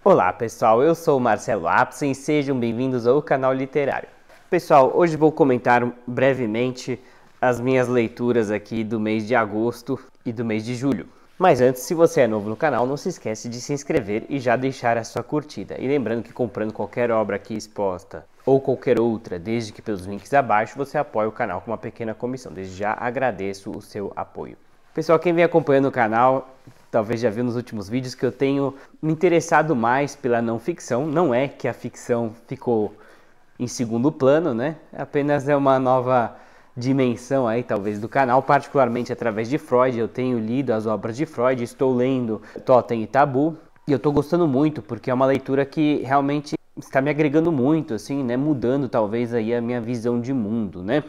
Olá pessoal, eu sou o Marcelo Apsen e sejam bem-vindos ao canal Literário. Pessoal, hoje vou comentar brevemente as minhas leituras aqui do mês de agosto e do mês de julho. Mas antes, se você é novo no canal, não se esquece de se inscrever e já deixar a sua curtida. E lembrando que comprando qualquer obra aqui exposta ou qualquer outra, desde que pelos links abaixo, você apoia o canal com uma pequena comissão. Desde já agradeço o seu apoio. Pessoal, quem vem acompanhando o canal talvez já viu nos últimos vídeos que eu tenho me interessado mais pela não ficção. Não é que a ficção ficou em segundo plano, né? Apenas é uma nova dimensão aí, talvez, do canal, particularmente através de Freud. Eu tenho lido as obras de Freud, estou lendo Totem e Tabu, e eu estou gostando muito, porque é uma leitura que realmente está me agregando muito, assim, né? Mudando talvez aí a minha visão de mundo, né?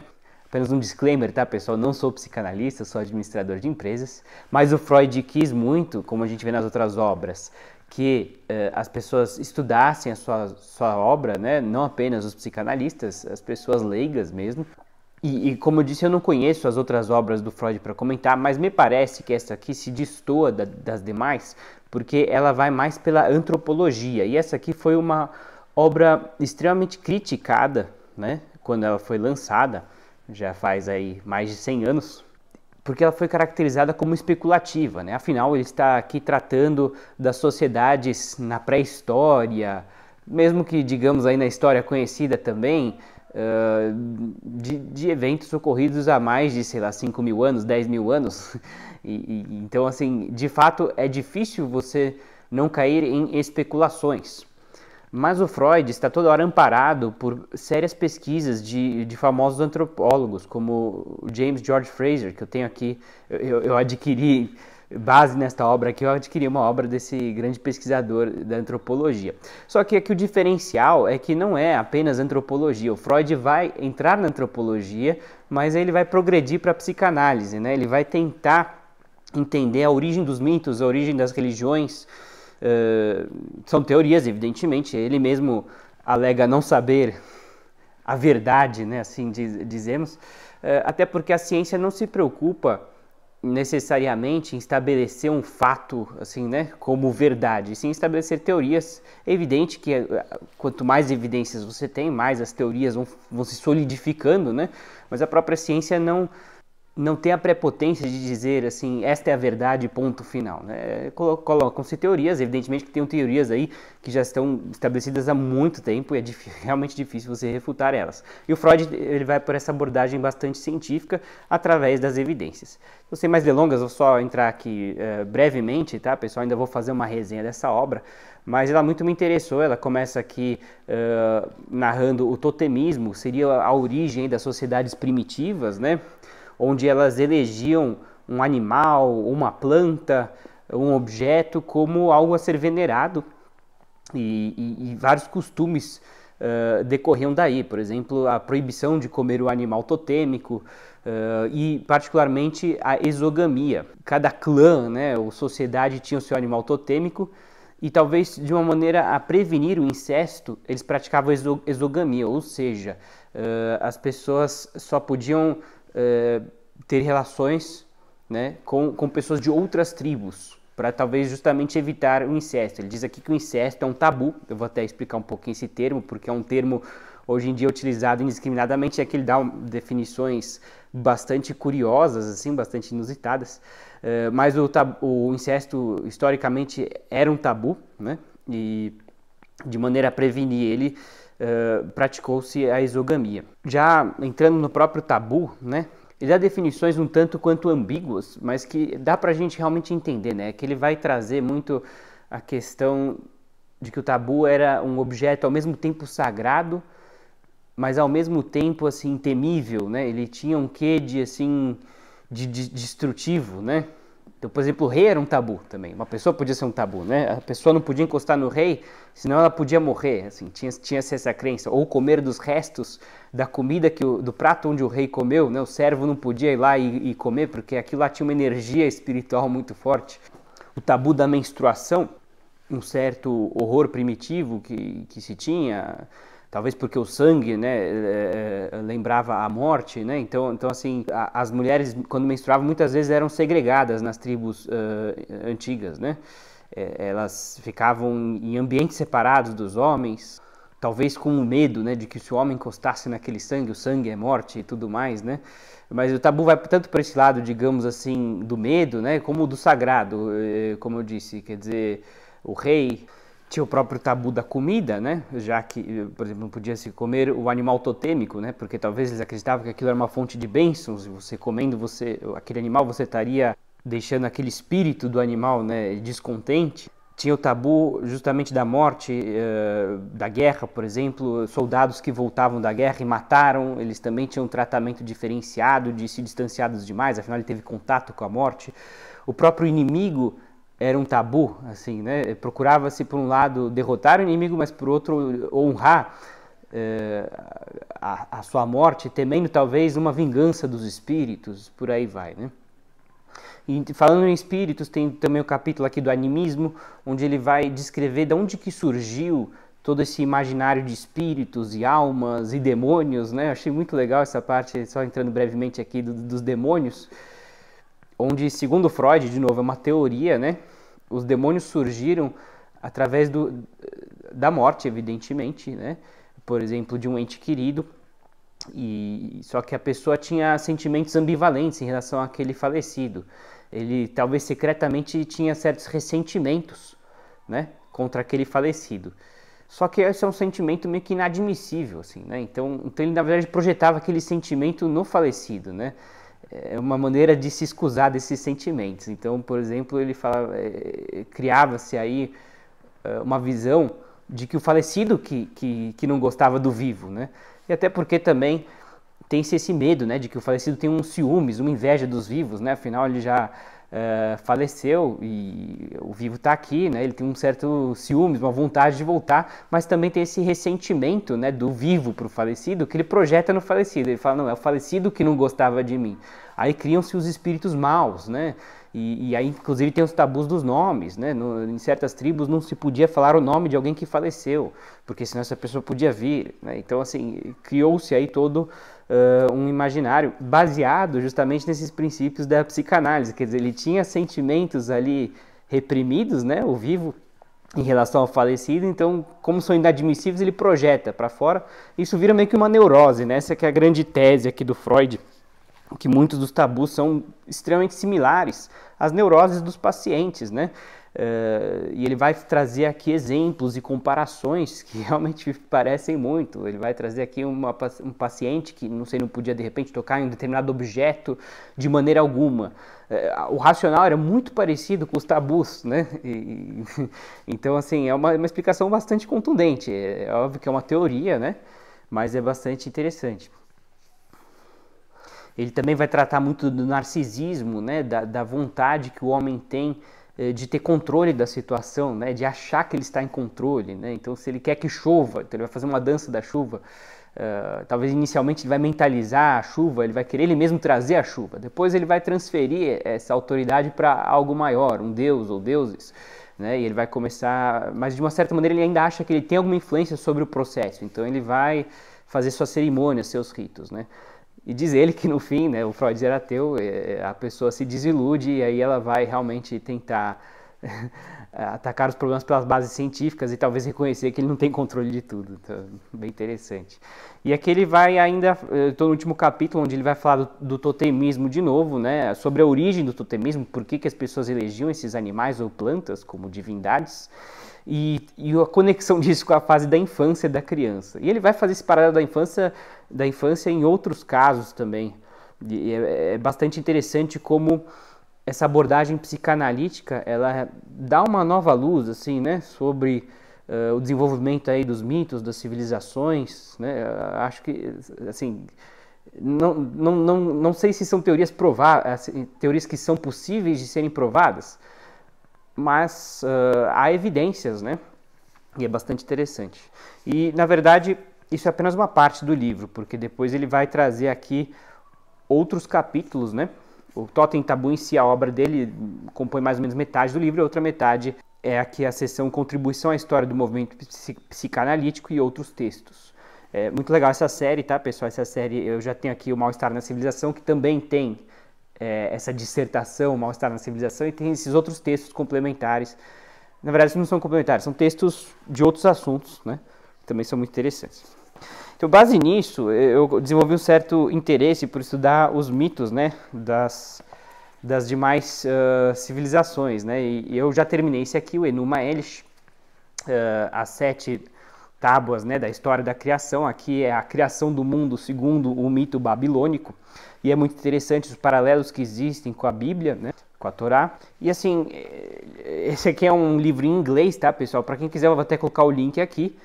Apenas um disclaimer, tá, pessoal? Não sou psicanalista, sou administrador de empresas, mas o Freud quis muito, como a gente vê nas outras obras, que as pessoas estudassem a sua obra, né? Não apenas os psicanalistas, as pessoas leigas mesmo. E como eu disse, eu não conheço as outras obras do Freud para comentar, mas me parece que essa aqui se destoa das demais, porque ela vai mais pela antropologia. E essa aqui foi uma obra extremamente criticada, né? Quando ela foi lançada. Já faz aí mais de 100 anos, porque ela foi caracterizada como especulativa, né? Afinal, ele está aqui tratando das sociedades na pré-história, mesmo que, digamos, aí na história conhecida também, de eventos ocorridos há mais de, sei lá, 5 mil anos, 10 mil anos. Então, assim, de fato, é difícil você não cair em especulações. Mas o Freud está toda hora amparado por sérias pesquisas de famosos antropólogos, como o James George Frazer, que eu tenho aqui, eu adquiri, base nesta obra aqui, eu adquiri uma obra desse grande pesquisador da antropologia. Só que aqui o diferencial é que não é apenas antropologia, o Freud vai entrar na antropologia, mas ele vai progredir para a psicanálise, né? Ele vai tentar entender a origem dos mitos, a origem das religiões. São teorias, evidentemente, ele mesmo alega não saber a verdade, né, assim dizemos, até porque a ciência não se preocupa necessariamente em estabelecer um fato assim, né, como verdade, sim estabelecer teorias. É evidente que quanto mais evidências você tem, mais as teorias vão se solidificando, né, mas a própria ciência não tem a prepotência de dizer assim, esta é a verdade, ponto final, né? Colocam-se teorias, evidentemente que tem teorias aí que já estão estabelecidas há muito tempo e é realmente difícil você refutar elas. E o Freud ele vai por essa abordagem bastante científica através das evidências. Então, sem mais delongas, vou só entrar aqui brevemente, tá, pessoal? Ainda vou fazer uma resenha dessa obra, mas ela muito me interessou. Ela começa aqui narrando o totemismo, seria a origem das sociedades primitivas, né? Onde elas elegiam um animal, uma planta, um objeto como algo a ser venerado, e vários costumes decorriam daí. Por exemplo, a proibição de comer o animal totêmico e particularmente a exogamia. Cada clã, né, ou sociedade tinha o seu animal totêmico e talvez de uma maneira a prevenir o incesto, eles praticavam exogamia, ou seja, as pessoas só podiam ter relações, né, com pessoas de outras tribos, para talvez justamente evitar o incesto. Ele diz aqui que o incesto é um tabu. Eu vou até explicar um pouquinho esse termo, porque é um termo hoje em dia utilizado indiscriminadamente, é que ele dá definições bastante curiosas, assim, bastante inusitadas, mas o incesto historicamente era um tabu, né, e de maneira a prevenir ele, praticou-se a exogamia. Já entrando no próprio tabu, né, ele dá definições um tanto quanto ambíguas, mas que dá pra gente realmente entender, né, que ele vai trazer muito a questão de que o tabu era um objeto ao mesmo tempo sagrado, mas ao mesmo tempo assim temível, né? Ele tinha um quê de assim de destrutivo, né? Então, por exemplo, o rei era um tabu também. Uma pessoa podia ser um tabu, né? A pessoa não podia encostar no rei, senão ela podia morrer. Assim, tinha essa crença. Ou comer dos restos da comida do prato onde o rei comeu, né? O servo não podia ir lá e comer, porque aquilo lá tinha uma energia espiritual muito forte. O tabu da menstruação, um certo horror primitivo que se tinha, talvez porque o sangue, né, lembrava a morte, né? Então assim, as mulheres quando menstruavam muitas vezes eram segregadas nas tribos antigas, né? Elas ficavam em ambientes separados dos homens, talvez com o medo, né, de que se o homem encostasse naquele sangue, o sangue é morte e tudo mais, né? Mas o tabu vai tanto para esse lado, digamos assim, do medo, né, como do sagrado, como eu disse, quer dizer, o rei tinha o próprio tabu da comida, né, já que, por exemplo, não podia se comer o animal totêmico, né, porque talvez eles acreditavam que aquilo era uma fonte de bênçãos, e você comendo aquele animal, você estaria deixando aquele espírito do animal, né, descontente. Tinha o tabu justamente da morte, da guerra, por exemplo, soldados que voltavam da guerra e mataram, eles também tinham um tratamento diferenciado de se distanciados demais, afinal ele teve contato com a morte. O próprio inimigo era um tabu, assim, né? Procurava-se, por um lado, derrotar o inimigo, mas por outro, honrar a sua morte, temendo talvez uma vingança dos espíritos, por aí vai, né? E falando em espíritos, tem também o capítulo aqui do animismo, onde ele vai descrever de onde que surgiu todo esse imaginário de espíritos e almas e demônios, né? Achei muito legal essa parte, só entrando brevemente aqui, dos demônios, onde, segundo Freud, de novo, é uma teoria, né? Os demônios surgiram através da morte, evidentemente, né? Por exemplo, de um ente querido, só que a pessoa tinha sentimentos ambivalentes em relação àquele falecido. Ele talvez secretamente tinha certos ressentimentos, né, contra aquele falecido. Só que esse é um sentimento meio que inadmissível, assim, né? Então ele na verdade projetava aquele sentimento no falecido, né? É uma maneira de se escusar desses sentimentos. Então, por exemplo, ele criava-se aí uma visão de que o falecido que não gostava do vivo, né? E até porque também tem-se esse medo, né, de que o falecido tem um ciúmes, uma inveja dos vivos, né? Afinal ele já faleceu e o vivo está aqui, né? Ele tem um certo ciúmes, uma vontade de voltar, mas também tem esse ressentimento, né, do vivo para o falecido, que ele projeta no falecido. Ele fala, não, é o falecido que não gostava de mim. Aí criam-se os espíritos maus, né? E aí, inclusive, tem os tabus dos nomes, né? Em certas tribos não se podia falar o nome de alguém que faleceu, porque senão essa pessoa podia vir, né? Então, assim, criou-se aí todo um imaginário baseado justamente nesses princípios da psicanálise. Quer dizer, ele tinha sentimentos ali reprimidos, né? O vivo, em relação ao falecido, então, como são inadmissíveis, ele projeta para fora. Isso vira meio que uma neurose, né? Essa que é a grande tese aqui do Freud, que muitos dos tabus são extremamente similares às neuroses dos pacientes, né? E ele vai trazer aqui exemplos e comparações que realmente parecem muito. Ele vai trazer aqui um paciente que, não podia de repente tocar em um determinado objeto de maneira alguma. O racional era muito parecido com os tabus, né? Então, assim, é uma explicação bastante contundente. É óbvio que é uma teoria, né? Mas é bastante interessante. Ele também vai tratar muito do narcisismo, né? Da vontade que o homem tem de ter controle da situação, né? De achar que ele está em controle, né? Então, se ele quer que chova, então ele vai fazer uma dança da chuva. Talvez inicialmente ele vai mentalizar a chuva, ele vai querer ele mesmo trazer a chuva. Depois ele vai transferir essa autoridade para algo maior, um deus ou deuses, né? E ele vai começar, mas de uma certa maneira ele ainda acha que ele tem alguma influência sobre o processo. Então ele vai fazer suas cerimônias, seus ritos, né? E diz ele que no fim, né, o Freud era ateu, a pessoa se desilude e aí ela vai realmente tentar atacar os problemas pelas bases científicas e talvez reconhecer que ele não tem controle de tudo. Então, bem interessante. E aqui ele vai ainda, estou no último capítulo, onde ele vai falar do totemismo de novo, né, sobre a origem do totemismo, por que as pessoas elegiam esses animais ou plantas como divindades, e a conexão disso com a fase da infância da criança. E ele vai fazer esse paralelo da infância em outros casos também. E é bastante interessante como essa abordagem psicanalítica, ela dá uma nova luz, assim, né, sobre o desenvolvimento aí dos mitos, das civilizações, né? Acho que, assim, não sei se são teorias provadas, teorias que são possíveis de serem provadas, mas há evidências, né? E é bastante interessante. E, na verdade, isso é apenas uma parte do livro, porque depois ele vai trazer aqui outros capítulos, né? O Totem Tabu em si, a obra dele, compõe mais ou menos metade do livro, e a outra metade é aqui a seção Contribuição à História do Movimento Psicanalítico e outros textos. É muito legal essa série, tá, pessoal? Essa série, eu já tenho aqui o Mal-Estar na Civilização, que também tem essa dissertação, o Mal-Estar na Civilização, e tem esses outros textos complementares Na verdade, não são complementares, são textos de outros assuntos, né? Que também são muito interessantes. Então, base nisso, eu desenvolvi um certo interesse por estudar os mitos, né? Das demais civilizações, né? E eu já terminei esse aqui, o Enuma Elish, as 7 tábuas, né, da história da criação. Aqui é a criação do mundo segundo o mito babilônico, e é muito interessante os paralelos que existem com a Bíblia, né, com a Torá. E assim, esse aqui é um livro em inglês, tá, pessoal? Para quem quiser, eu vou até colocar o link aqui.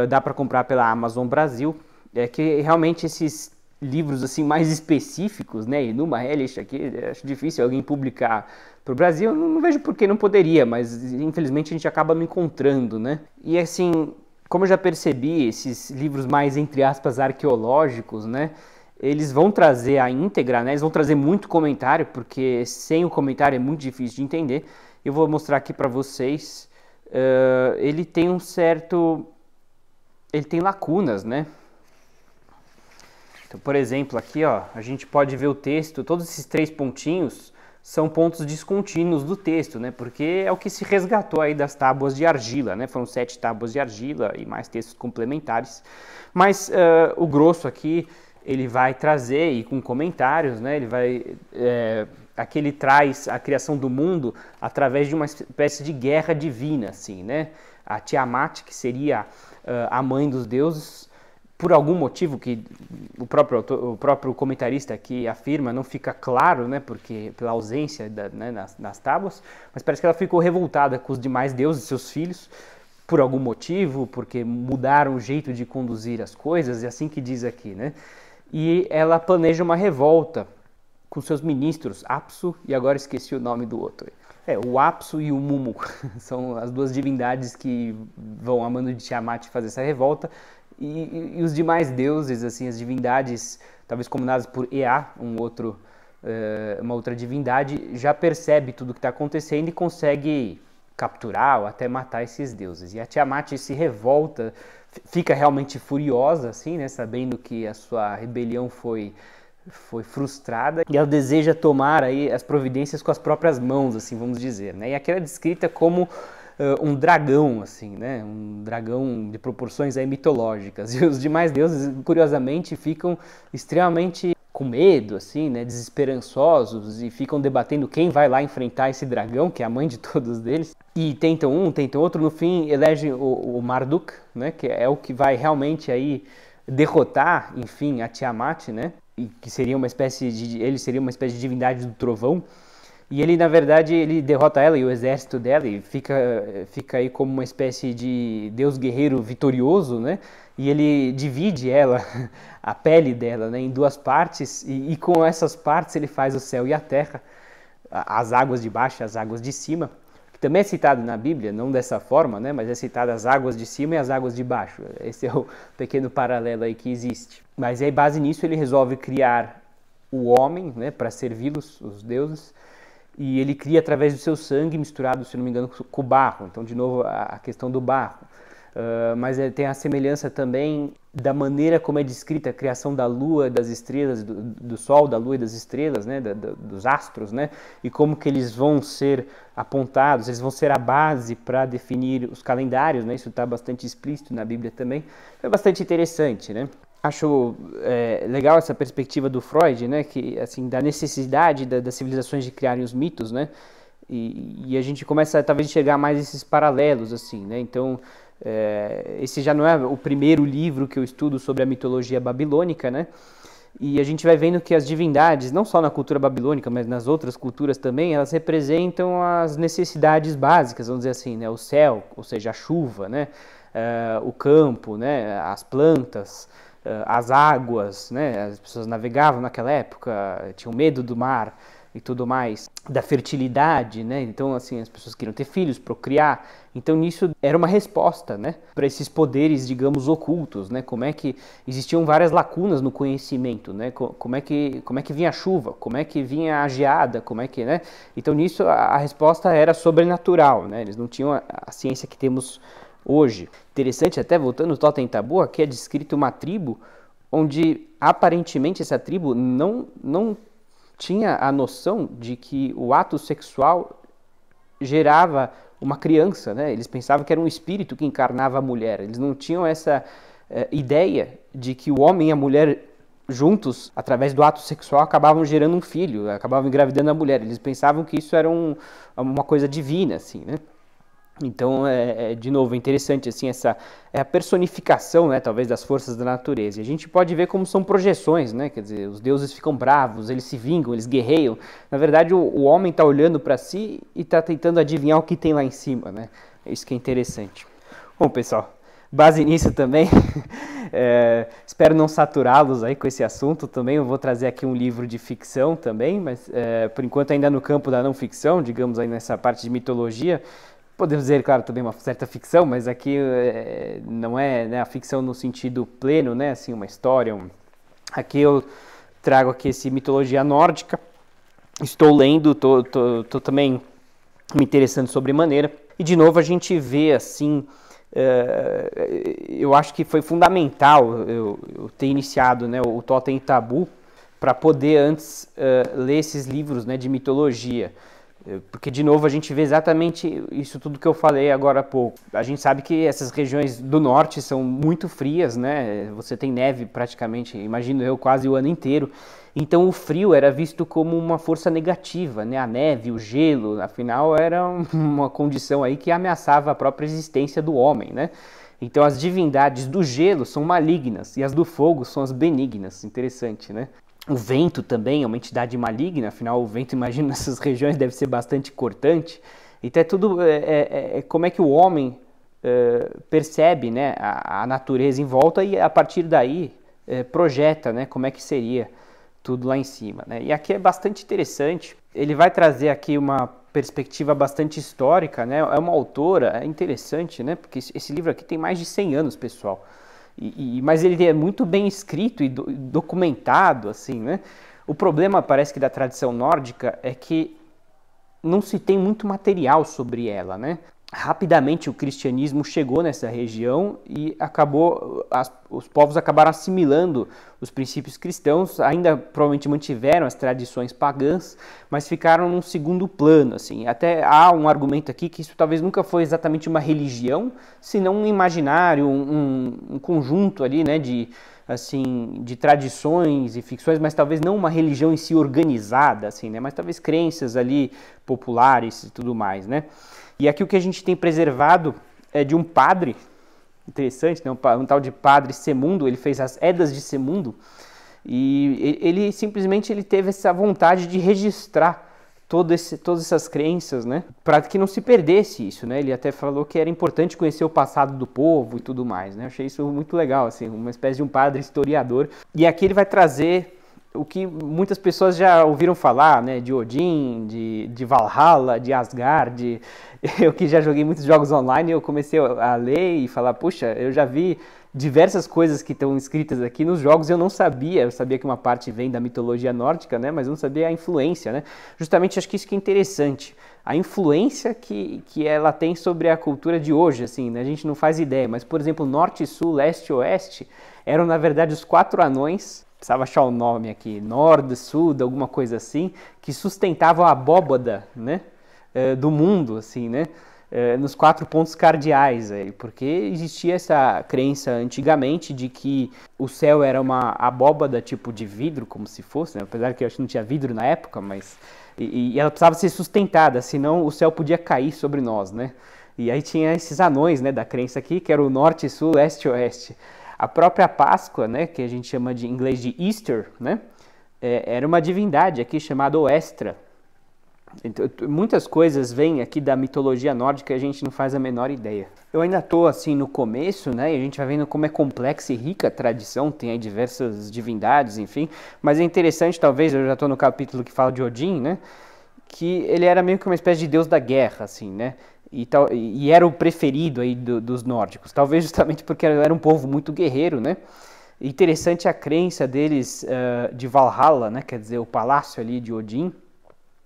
Dá para comprar pela Amazon Brasil. É que realmente esses livros assim mais específicos, né, Enuma Elish aqui, acho difícil alguém publicar para o Brasil. Eu não vejo por que não poderia, mas infelizmente a gente acaba não encontrando, né? E assim, como eu já percebi, esses livros mais, entre aspas, arqueológicos, né, eles vão trazer a íntegra, né, eles vão trazer muito comentário, porque sem o comentário é muito difícil de entender. Eu vou mostrar aqui para vocês. Ele tem um certo... Ele tem lacunas, né? Então, por exemplo, aqui, ó, a gente pode ver o texto, todos esses 3 pontinhos são pontos descontínuos do texto, né? Porque é o que se resgatou aí das tábuas de argila, né? Foram 7 tábuas de argila e mais textos complementares. Mas o grosso aqui, ele vai trazer, e com comentários, né? Ele vai... aqui ele traz a criação do mundo através de uma espécie de guerra divina, assim, né? A Tiamat, que seria a mãe dos deuses, por algum motivo que o próprio comentarista aqui afirma, não fica claro, né, porque pela ausência né, nas tábuas, mas parece que ela ficou revoltada com os demais deuses, seus filhos, por algum motivo, porque mudaram o jeito de conduzir as coisas, é assim que diz aqui, né? E ela planeja uma revolta com seus ministros, Apsu, e agora esqueci o nome do outro. O Apsu e o Mumu são as 2 divindades que vão a mando de Tiamat fazer essa revolta, e os demais deuses, assim, as divindades, talvez comandadas por Ea, uma outra divindade, já percebe tudo o que está acontecendo e consegue capturar ou até matar esses deuses. E a Tiamat se revolta, fica realmente furiosa, assim, né, sabendo que a sua rebelião foi frustrada, e ela deseja tomar aí as providências com as próprias mãos, assim, vamos dizer, né? E aqui ela é descrita como um dragão, assim, né? Um dragão de proporções aí mitológicas. E os demais deuses, curiosamente, ficam extremamente com medo, assim, né? Desesperançosos, e ficam debatendo quem vai lá enfrentar esse dragão, que é a mãe de todos eles. E tentam um, tentam outro, no fim elegem o Marduk, né? Que é o que vai realmente aí derrotar, enfim, a Tiamat, né? E que seria uma espécie de divindade do trovão. E ele, na verdade, ele derrota ela e o exército dela, e fica aí como uma espécie de deus guerreiro vitorioso, né? E ele divide ela, a pele dela, né, em 2 partes, e com essas partes ele faz o céu e a terra, as águas de baixo e as águas de cima, que também é citado na Bíblia, não dessa forma, né, mas é citado as águas de cima e as águas de baixo. Esse é o pequeno paralelo aí que existe. Mas aí, base nisso, ele resolve criar o homem, né, para servi-los, os deuses, e ele cria através do seu sangue misturado, se não me engano, com o barro. Então, de novo, a questão do barro. Mas tem a semelhança também da maneira como é descrita a criação da lua, das estrelas, do sol, da lua e das estrelas, né, dos astros, né, e como que eles vão ser apontados, eles vão ser a base para definir os calendários, né, isso está bastante explícito na Bíblia também. É bastante interessante, né. Acho legal essa perspectiva do Freud, né, que, assim, da necessidade das civilizações de criarem os mitos, né, e a gente começa talvez a enxergar mais esses paralelos, assim, né. Então, esse já não é o primeiro livro que eu estudo sobre a mitologia babilônica, né, e a gente vai vendo que as divindades, não só na cultura babilônica, mas nas outras culturas também, elas representam as necessidades básicas, vamos dizer assim, né, o céu, ou seja, a chuva, né, o campo, né, as plantas, as águas, né? As pessoas navegavam naquela época, tinham medo do mar e tudo mais, da fertilidade, né? Então, assim, as pessoas queriam ter filhos, procriar. Então, nisso era uma resposta, né, para esses poderes, digamos, ocultos, né? Como é que existiam várias lacunas no conhecimento, né? Como é que vinha a chuva, como é que vinha a geada, como é que, né? Então, nisso a resposta era sobrenatural, né? Eles não tinham a ciência que temos hoje. Interessante, até voltando ao Totem Tabu, aqui é descrito uma tribo onde aparentemente essa tribo não tinha a noção de que o ato sexual gerava uma criança, né? Eles pensavam que era um espírito que encarnava a mulher. Eles não tinham essa ideia de que o homem e a mulher juntos, através do ato sexual, acabavam gerando um filho, acabavam engravidando a mulher. Eles pensavam que isso era uma coisa divina, assim, né? Então, de novo, é interessante, assim, essa é a personificação, né, talvez, das forças da natureza. E a gente pode ver como são projeções, né? Quer dizer, os deuses ficam bravos, eles se vingam, eles guerreiam. Na verdade, o homem está olhando para si e está tentando adivinhar o que tem lá em cima, né? É isso que é interessante. Bom, pessoal, base nisso também, espero não saturá-los aí com esse assunto também. Eu vou trazer aqui um livro de ficção também, mas por enquanto ainda no campo da não ficção, digamos aí nessa parte de mitologia. Podemos dizer, claro, também uma certa ficção, mas aqui não é, né, a ficção no sentido pleno, né, assim, uma história. Aqui eu trago aqui esse mitologia nórdica, estou lendo, estou também me interessando sobremaneira. E de novo a gente vê, assim, eu acho que foi fundamental eu ter iniciado, né, o Totem e Tabu para poder antes ler esses livros, né, de mitologia. Porque, de novo, a gente vê exatamente isso tudo que eu falei agora há pouco. A gente sabe que essas regiões do norte são muito frias, né? Você tem neve praticamente, imagino eu, quase o ano inteiro. Então o frio era visto como uma força negativa, né? A neve, o gelo, afinal, era uma condição aí que ameaçava a própria existência do homem, né? Então as divindades do gelo são malignas e as do fogo são as benignas. Interessante, né? O vento também é uma entidade maligna, afinal o vento, imagino, nessas regiões deve ser bastante cortante. Então é tudo, como é que o homem percebe, né, a natureza em volta e a partir daí projeta, né, como é que seria tudo lá em cima, né? E aqui é bastante interessante, ele vai trazer aqui uma perspectiva bastante histórica, né? É uma autora, é interessante, né, porque esse livro aqui tem mais de 100 anos, pessoal. Mas ele é muito bem escrito e documentado, assim, né? O problema, parece que da tradição nórdica, é que não se tem muito material sobre ela, né? Rapidamente o cristianismo chegou nessa região e os povos acabaram assimilando os princípios cristãos, ainda provavelmente mantiveram as tradições pagãs, mas ficaram num segundo plano, assim. Até há um argumento aqui que isso talvez nunca foi exatamente uma religião, senão um imaginário, um conjunto ali, né, de tradições e ficções, mas talvez não uma religião em si organizada, assim, né, mas talvez crenças ali populares e tudo mais, né. E aqui o que a gente tem preservado é de um padre, interessante, né? Um tal de padre Semundo, ele fez as Edas de Semundo, e ele simplesmente teve essa vontade de registrar todas essas crenças, né? Para que não se perdesse isso, né? Ele até falou que era importante conhecer o passado do povo e tudo mais, né? Eu achei isso muito legal, assim, uma espécie de um padre historiador. E aqui ele vai trazer o que muitas pessoas já ouviram falar, né, de Odin, de Valhalla, de Asgard. Eu que já joguei muitos jogos online, eu comecei a ler e falar, puxa, eu já vi diversas coisas que estão escritas aqui nos jogos, eu sabia que uma parte vem da mitologia nórdica, né, mas eu não sabia a influência, né. Justamente acho que isso que é interessante, a influência que ela tem sobre a cultura de hoje, assim, né, a gente não faz ideia, mas, por exemplo, norte, sul, leste e oeste eram, na verdade, os 4 anões, precisava achar o nome aqui, Nord, Sud, alguma coisa assim, que sustentavam a abóbada, né, do mundo, assim, né, nos 4 pontos cardeais, porque existia essa crença antigamente de que o céu era uma abóbada tipo de vidro, como se fosse, né, apesar que eu acho que não tinha vidro na época, mas e ela precisava ser sustentada, senão o céu podia cair sobre nós, né, e aí tinha esses anões, né, da crença aqui, que era o norte, sul, leste e oeste. A própria Páscoa, né, que a gente chama em inglês de Easter, né, era uma divindade aqui chamada Oestra. Então, muitas coisas vêm aqui da mitologia nórdica e a gente não faz a menor ideia. Eu ainda estou assim no começo, né, e a gente vai vendo como é complexa e rica a tradição, tem aí diversas divindades, enfim, mas é interessante, talvez, eu já estou no capítulo que fala de Odin, né, que ele era meio que uma espécie de deus da guerra, assim, né, e era o preferido aí dos nórdicos, talvez justamente porque era um povo muito guerreiro, né. Interessante a crença deles de Valhalla, né, quer dizer, o palácio ali de Odin,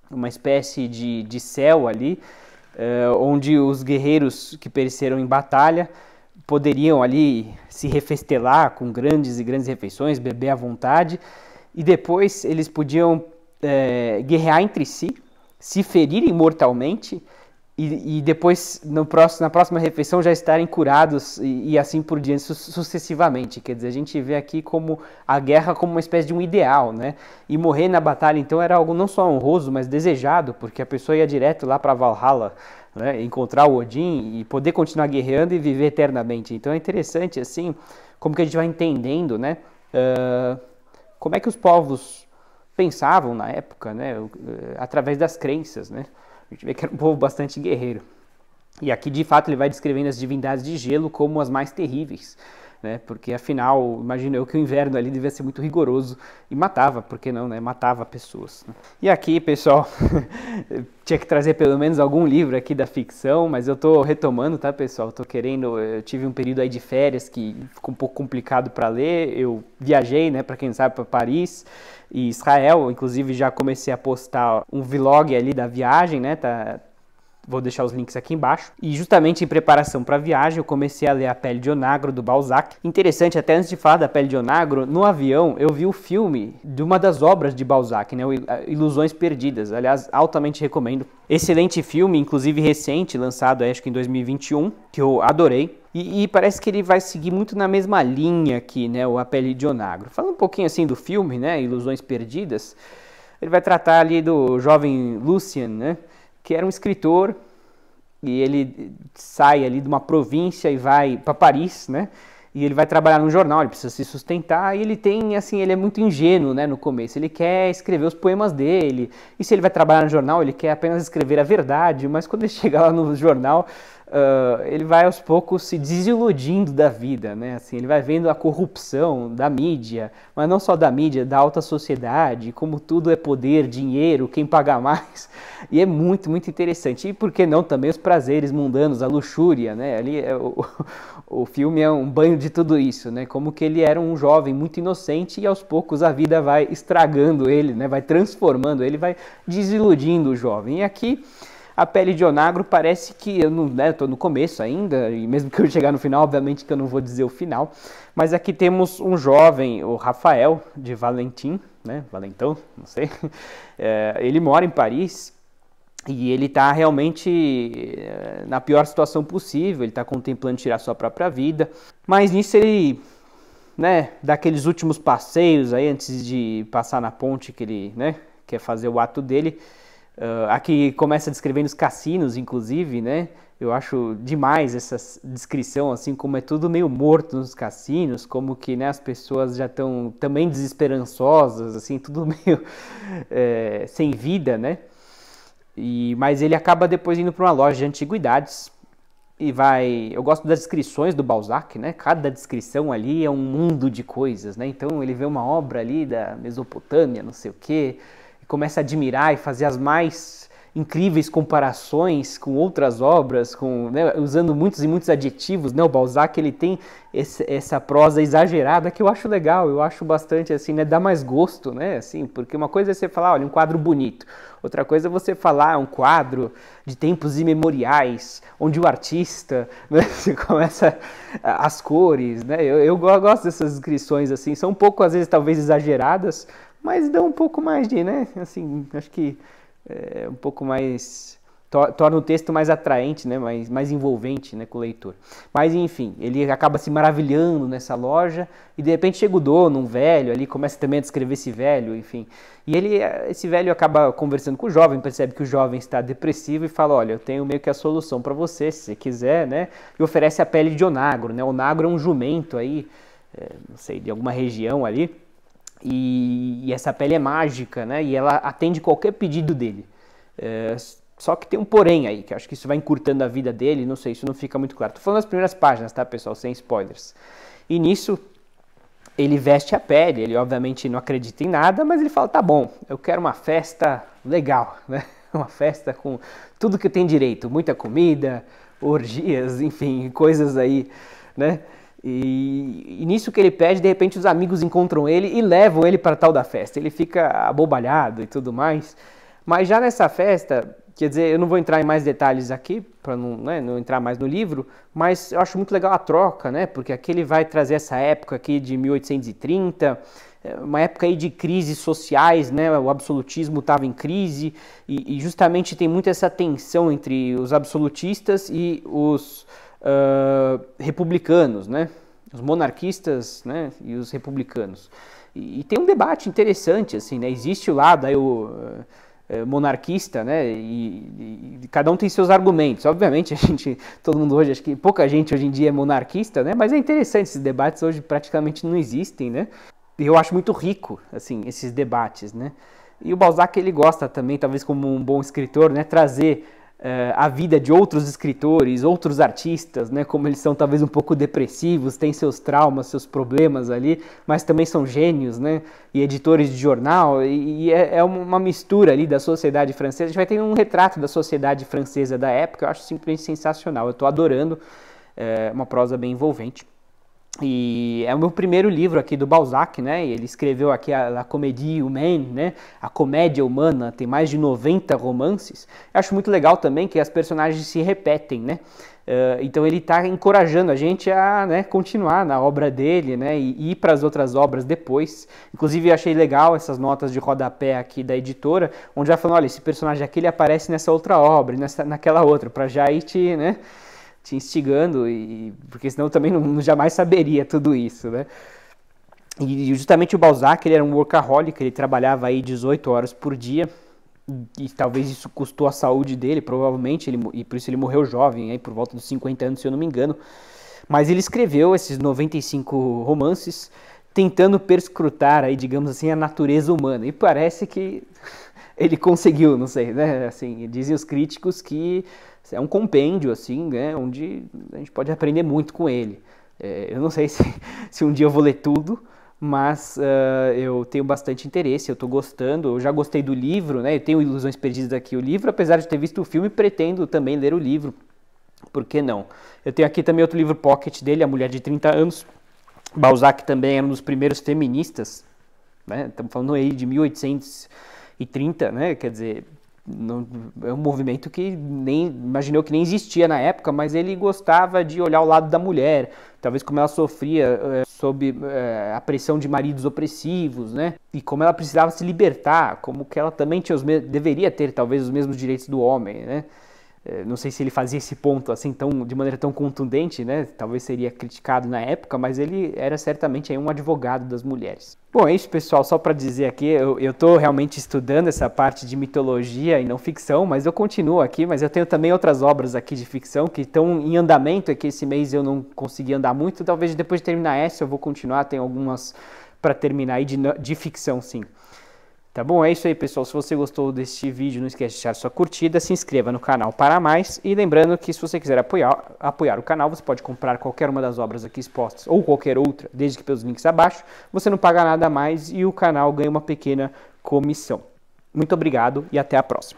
uma espécie de céu ali, onde os guerreiros que pereceram em batalha poderiam ali se refestelar com grandes e grandes refeições, beber à vontade, e depois eles podiam guerrear entre si, se ferirem mortalmente e depois, na próxima refeição, já estarem curados e assim por diante, sucessivamente. Quer dizer, a gente vê aqui como a guerra como uma espécie de um ideal, né? E morrer na batalha, então, era algo não só honroso, mas desejado, porque a pessoa ia direto lá para Valhalla, né? Encontrar o Odin e poder continuar guerreando e viver eternamente. Então é interessante, assim, como que a gente vai entendendo, né? Como é que os povos pensavam na época, né? Através das crenças, né? A gente vê que era um povo bastante guerreiro. E aqui, de fato, ele vai descrevendo as divindades de gelo como as mais terríveis, né? Porque, afinal, imagino eu que o inverno ali devia ser muito rigoroso e matava, por que não, né? Matava pessoas. Né? E aqui, pessoal, tinha que trazer pelo menos algum livro aqui da ficção, mas eu tô retomando, tá, pessoal? Eu tive um período aí de férias que ficou um pouco complicado para ler. Eu viajei, né, para quem não sabe, para Paris e Israel, inclusive já comecei a postar um vlog ali da viagem, né, vou deixar os links aqui embaixo. E justamente em preparação para a viagem, eu comecei a ler A Pele de Onagro, do Balzac. Interessante, até antes de falar da Pele de Onagro, no avião eu vi o filme de uma das obras de Balzac, né, Ilusões Perdidas. Aliás, altamente recomendo. Excelente filme, inclusive recente, lançado acho que em 2021, que eu adorei. E parece que ele vai seguir muito na mesma linha aqui, né, A Pele de Onagro. Falando um pouquinho assim do filme, né, Ilusões Perdidas, ele vai tratar ali do jovem Lucien, né, que era um escritor, e ele sai ali de uma província e vai para Paris, né? E ele vai trabalhar num jornal, ele precisa se sustentar, e ele tem, assim, ele é muito ingênuo, né, no começo. Ele quer escrever os poemas dele, e se ele vai trabalhar no jornal, ele quer apenas escrever a verdade, mas quando ele chega lá no jornal, ele vai aos poucos se desiludindo da vida, né? Assim, ele vai vendo a corrupção da mídia, mas não só da mídia, da alta sociedade, como tudo é poder, dinheiro, quem paga mais, e é muito, muito interessante. E por que não também os prazeres mundanos, a luxúria, né? Ali o filme é um banho de tudo isso, né? Como que ele era um jovem muito inocente e aos poucos a vida vai estragando ele, né? Vai transformando ele, vai desiludindo o jovem. E aqui A Pele de Onagro parece que eu não, né, tô no começo ainda, e mesmo que eu chegar no final, obviamente que eu não vou dizer o final, mas aqui temos um jovem, o Rafael de Valentim, né? Valentão, não sei. Ele mora em Paris. E ele está realmente na pior situação possível, ele está contemplando tirar sua própria vida. Mas nisso ele, né, dá aqueles últimos passeios aí antes de passar na ponte que ele, né, quer fazer o ato dele. Aqui começa descrevendo os cassinos, inclusive, né? Eu acho demais essa descrição, assim, como é tudo meio morto nos cassinos, como que, né, as pessoas já estão também desesperançosas, assim, tudo meio sem vida, né? Mas ele acaba depois indo para uma loja de antiguidades e vai... Eu gosto das descrições do Balzac, né? Cada descrição ali é um mundo de coisas, né? Então ele vê uma obra ali da Mesopotâmia, não sei o quê, e começa a admirar e fazer as mais incríveis comparações com outras obras, né, usando muitos e muitos adjetivos, né? O Balzac, ele tem essa prosa exagerada que eu acho legal, eu acho bastante, assim, né? Dá mais gosto, né? Assim, porque uma coisa é você falar, olha, um quadro bonito, outra coisa é você falar um quadro de tempos imemoriais, onde o artista, né, você começa as cores, né? Eu gosto dessas descrições, assim, são um pouco, às vezes, talvez exageradas, mas dão um pouco mais de, né? Assim, acho que um pouco mais... torna o texto mais atraente, né? mais envolvente, né, com o leitor. Mas, enfim, ele acaba se maravilhando nessa loja e, de repente, chega o dono, um velho, ali começa também a descrever esse velho, enfim. E esse velho acaba conversando com o jovem, percebe que o jovem está depressivo e fala, olha, eu tenho meio que a solução para você, se você quiser, né? E oferece a pele de onagro, né? Onagro é um jumento aí, não sei, de alguma região ali. E essa pele é mágica, né? E ela atende qualquer pedido dele. Só que tem um porém aí, que eu acho que isso vai encurtando a vida dele, não sei, isso não fica muito claro. Tô falando das primeiras páginas, tá, pessoal? Sem spoilers. E nisso, ele veste a pele, ele obviamente não acredita em nada, mas ele fala, tá bom, eu quero uma festa legal, né? Uma festa com tudo que eu tenho direito, muita comida, orgias, enfim, coisas aí, né? E nisso que ele pede, de repente os amigos encontram ele e levam ele para tal da festa. Ele fica abobalhado e tudo mais. Mas já nessa festa, Quer dizer, eu não vou entrar em mais detalhes aqui, para não, né, não entrar mais no livro, mas eu acho muito legal a troca, né? Porque aqui ele vai trazer essa época aqui de 1830, uma época aí de crises sociais, né? O absolutismo estava em crise e justamente tem muito essa tensão entre os absolutistas e os republicanos, né? Os monarquistas, né? E os republicanos. E tem um debate interessante, assim, né? Existe o lado aí monarquista, né? E cada um tem seus argumentos. Obviamente, todo mundo hoje, acho que pouca gente hoje em dia é monarquista, né? Mas é interessante, esses debates hoje praticamente não existem, né? E eu acho muito rico, assim, esses debates, né? E o Balzac, ele gosta também, talvez como um bom escritor, né? Trazer a vida de outros escritores, outros artistas, né? Como eles são talvez um pouco depressivos, têm seus traumas, seus problemas ali, mas também são gênios, né? E editores de jornal, e é uma mistura ali da sociedade francesa. A gente vai ter um retrato da sociedade francesa da época, eu acho simplesmente sensacional. Eu estou adorando, uma prosa bem envolvente. E é o meu primeiro livro aqui do Balzac, né? Ele escreveu aqui a Comédie Humaine, né? A Comédia Humana, tem mais de 90 romances. Eu acho muito legal também que as personagens se repetem, né? Então ele está encorajando a gente a, né, continuar na obra dele, né? E ir para as outras obras depois. Inclusive eu achei legal essas notas de rodapé aqui da editora, onde já falando, olha, esse personagem aqui ele aparece nessa outra obra, naquela outra, para já ir te, né, te instigando, porque senão eu também não jamais saberia tudo isso, né? E justamente o Balzac, ele era um workaholic, ele trabalhava aí 18 horas por dia, e talvez isso custou a saúde dele, provavelmente, e por isso ele morreu jovem, aí por volta dos 50 anos, se eu não me engano. Mas ele escreveu esses 95 romances, tentando perscrutar aí, digamos assim, a natureza humana, e parece que ele conseguiu, não sei, né? Assim, dizem os críticos que é um compêndio, assim, né? Onde a gente pode aprender muito com ele. Eu não sei se um dia eu vou ler tudo, mas eu tenho bastante interesse, eu estou gostando, eu já gostei do livro, né? Eu tenho Ilusões Perdidas aqui, o livro, apesar de ter visto o filme, pretendo também ler o livro. Por que não? Eu tenho aqui também outro livro pocket dele, A Mulher de 30 Anos. Balzac também era um dos primeiros feministas, né? Estamos falando aí de 1830, né? Quer dizer, não, é um movimento que nem imaginou que nem existia na época, mas ele gostava de olhar o lado da mulher, talvez como ela sofria sob a pressão de maridos opressivos, né? E como ela precisava se libertar, como que ela também deveria ter talvez os mesmos direitos do homem, né? Não sei se ele fazia esse ponto assim de maneira tão contundente, né? Talvez seria criticado na época, mas ele era certamente aí um advogado das mulheres. Bom, é isso, pessoal, só para dizer aqui, eu estou realmente estudando essa parte de mitologia e não ficção, mas eu continuo aqui, mas eu tenho também outras obras aqui de ficção que estão em andamento, é que esse mês eu não consegui andar muito, talvez depois de terminar essa eu vou continuar, tem algumas para terminar aí de ficção, sim. Tá bom? É isso aí, pessoal. Se você gostou deste vídeo, não esquece de deixar sua curtida, se inscreva no canal para mais. E lembrando que se você quiser apoiar o canal, você pode comprar qualquer uma das obras aqui expostas ou qualquer outra, desde que pelos links abaixo. Você não paga nada a mais e o canal ganha uma pequena comissão. Muito obrigado e até a próxima.